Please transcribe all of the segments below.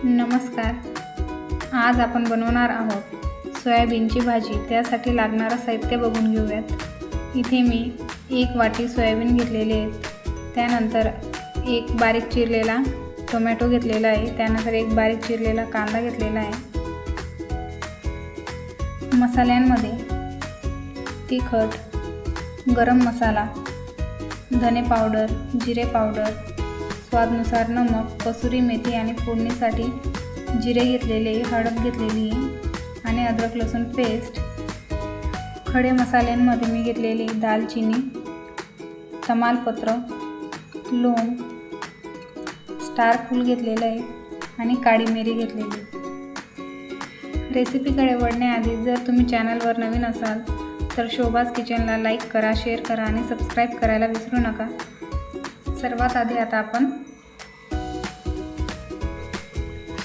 नमस्कार. आज आपण बनवणार आहोत सोयाबीनची भाजी. त्यासाठी लागणारं साहित्य बघून घेऊयात. इथे मी 1 वाटी सोयाबीन घेतलेले आहेत. त्यानंतर एक बारीक चिरलेला टोमॅटो घेतलेला आहे. त्यानंतर एक बारीक चिरलेला कांदा घेतलेला आहे. मसाल्यांमध्ये तिखट, गरम मसाला, धने पावडर, जिरे पावडर, स्वादनुसार नमक, कसुरी मेथी आणि फोडणीसाठी जिरे घेतलेले, हळद घेतलेली आणि अद्रक लसूण पेस्ट. खडे मसाल्यांमध्ये मी घेतलेली दालचिनी, तमालपत्र, लवंग, स्टार फूल घेतलेलं आहे आणि काळी मिरी घेतलेली. रेसिपीकडे वळण्याआधी जर तुम्ही चॅनलवर नवीन असाल तर शोभाज किचनला लाईक करा, शेअर करा आणि सबस्क्राईब करायला विसरू नका. सर्वात आधी आता आपण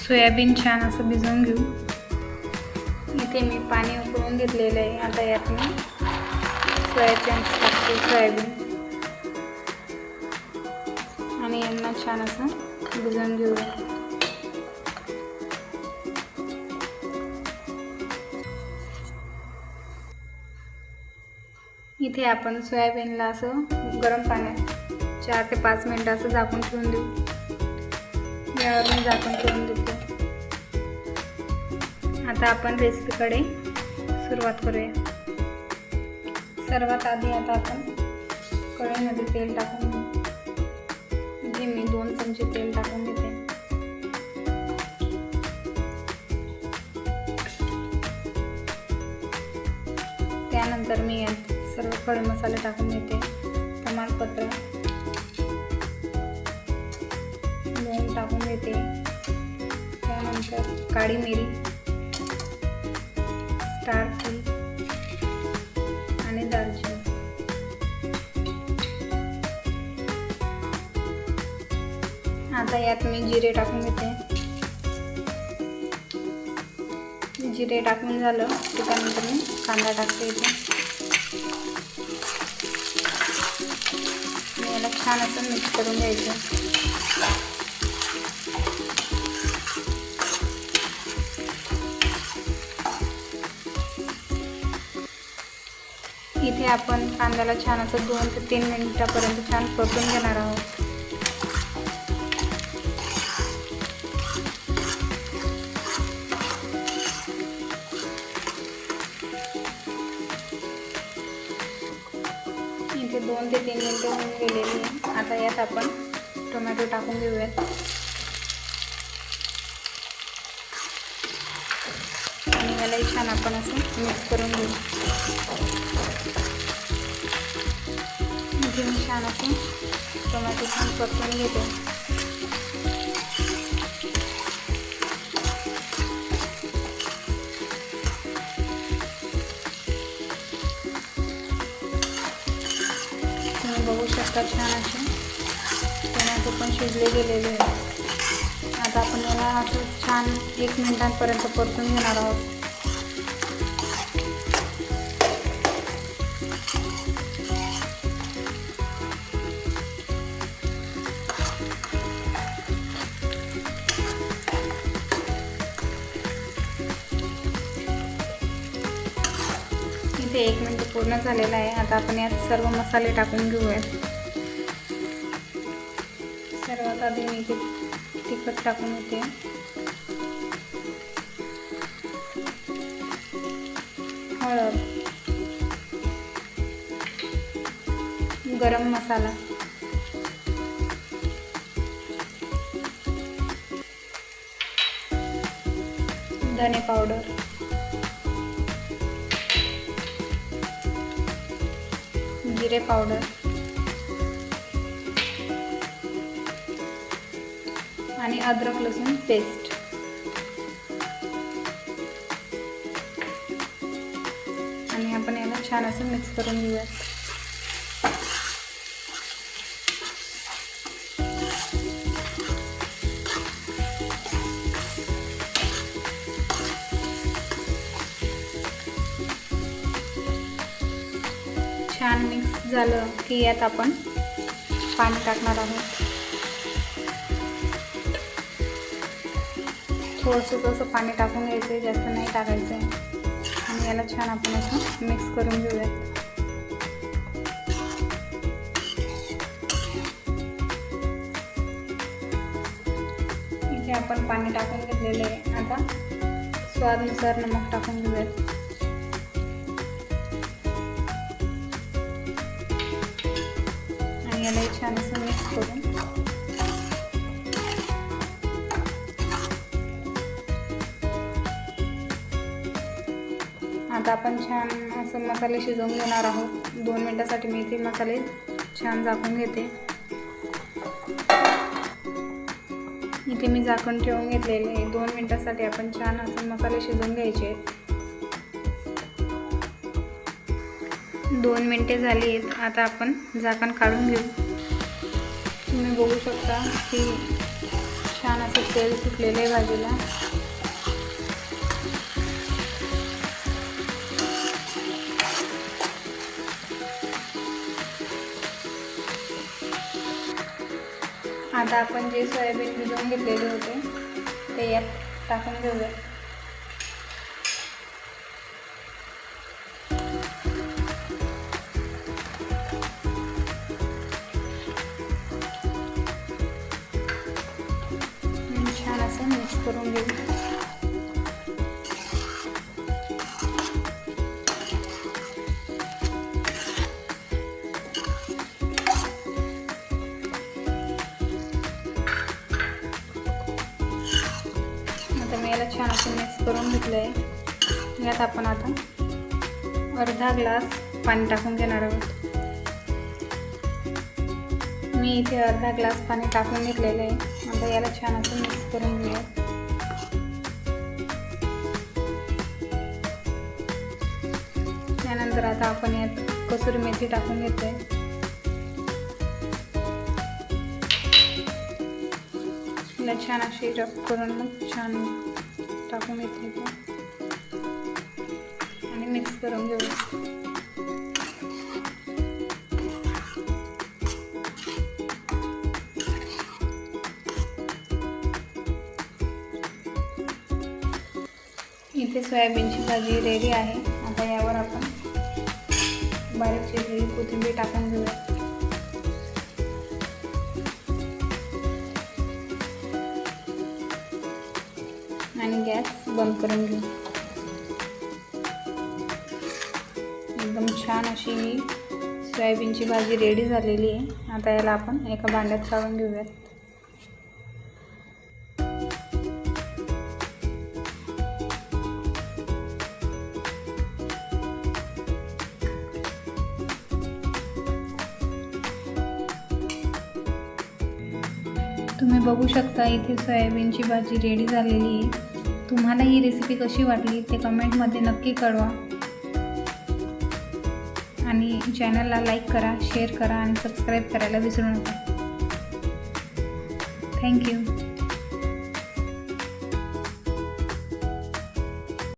सोयाबीन छान असं भिजवून घेऊ. इथे मी पाणी उकळून घेतलेलं आहे. आता यात मी सोयाचंक्स टाकते, सोयाबीन, आणि यांना छान असं भिजवून घेऊया. इथे आपण सोयाबीनला असं गरम पाण्यात 4 ते 5 मिनिटं असं झाकून ठेवून देऊ. यावर मी झाकून ठेवून देते. आता आपण रेसिपीकडे सुरुवात करूया. सर्वात आधी आता आपण कढईमध्ये तेल टाकून घेऊ. इथे मी 2 चमचे तेल टाकून घेते. त्यानंतर मी यात सर्व खडे मसाले टाकून घेते. तमालपत्र, लवंग टाकून घेते. त्यानंतर काळी मिरी, स्टार फूल आणि दालचिनी. आता यात मी जिरे टाकून घेते. जिरे टाकून झालं की त्यानंतर मी कांदा टाकते. इथे याला छान असं मिक्स करून घ्यायचं. इथे आपण कांद्याला छान असं 2 ते 3 मिनिटापर्यंत छान परतून घेणार आहोत. इथे 2 ते 3 मिनिटं होऊन गेलेली आहे. आता यात आपण टोमॅटो टाकून घेऊयात आणि यालाही छान आपण असं मिक्स करून घेऊ. इथे मी छान असं टोमॅटो छान परतून घेते. तुम्ही बघू शकता छान असे टोमॅटो पण शिजले गेलेले आहेत. आता आपण याला असं छान 1 मिनिटांपर्यंत परतून घेणार आहोत. इथे 1 मिनिट पूर्ण झालेला आहे. आता आपण यात सर्व मसाले टाकून घेऊयात. सर्वात आधी मी इथे तिखट टाकून घेते. हळद, गरम मसाला, धने पावडर, जिरे पावडर आणि अद्रक लसूण पेस्ट. आणि आपण याला छान असं मिक्स करून घेऊयात. छान मिक्स झालं की यात आपण पाणी टाकणार आहोत. थोडंसं असं पाणी टाकून घ्यायचं आहे, जास्त नाही टाकायचं आहे. आणि याला छान आपण असं मिक्स करून घेऊयात. इथे आपण पाणी टाकून घेतलेले आहे. आता स्वादानुसार नमक टाकून घेऊयात. आणि याला छान असं मिक्स करून आता आपण छान असं मसाले शिजवून घेणार आहोत. 2 मिनिटासाठी मी इथे मसाले छान झाकून घेते. इथे मी झाकण ठेवून घेतलेले 2 मिनिटासाठी आपण छान असं मसाले शिजवून घ्यायचे. 2 मिनिटे झाली आहेत. आता आपण झाकण काढून घेऊ. तुम्ही बघू शकता की छान असं तेल सुटलेलं आहे भाजीला. आता आपण जे सोयाबीन भिजवून घेतलेले होते ते यात टाकून घेऊया. छान असं मिक्स करून घेऊ. मी याला छान असं मिक्स करून घेतलं आहे. यात आपण आता अर्धा ग्लास पाणी टाकून घेणार आहोत. मी इथे अर्धा ग्लास पाणी टाकून घेतलेलं आहे. आता याला छान असं मिक्स करून घेऊया. त्यानंतर आता आपण यात कसुरी मेथी टाकून घेतोय. याला छान अशी रब करून मग छान टाकून घेतली आणि मिक्स करून घेऊया. इथे सोयाबीनची भाजी रेडी आहे. आता यावर आपण बारीक चिरलेली कोथिंबीर टाकून घेऊया. आणि गॅस बंद करून घेऊ. एकदम छान अशी ही सोयाबीनची भाजी रेडी झालेली आहे. आता याला आपण एका भांड्यात काढून घेऊयात. तुम्ही बघू शकता इथे सोयाबीनची भाजी रेडी झालेली आहे. तुम्हाला ही रेसिपी कशी वाटली ते कमेंटमध्ये नक्की कळवा. आणि चॅनलला लाईक करा, शेअर करा आणि सबस्क्राईब करायला विसरू नका. थँक्यू.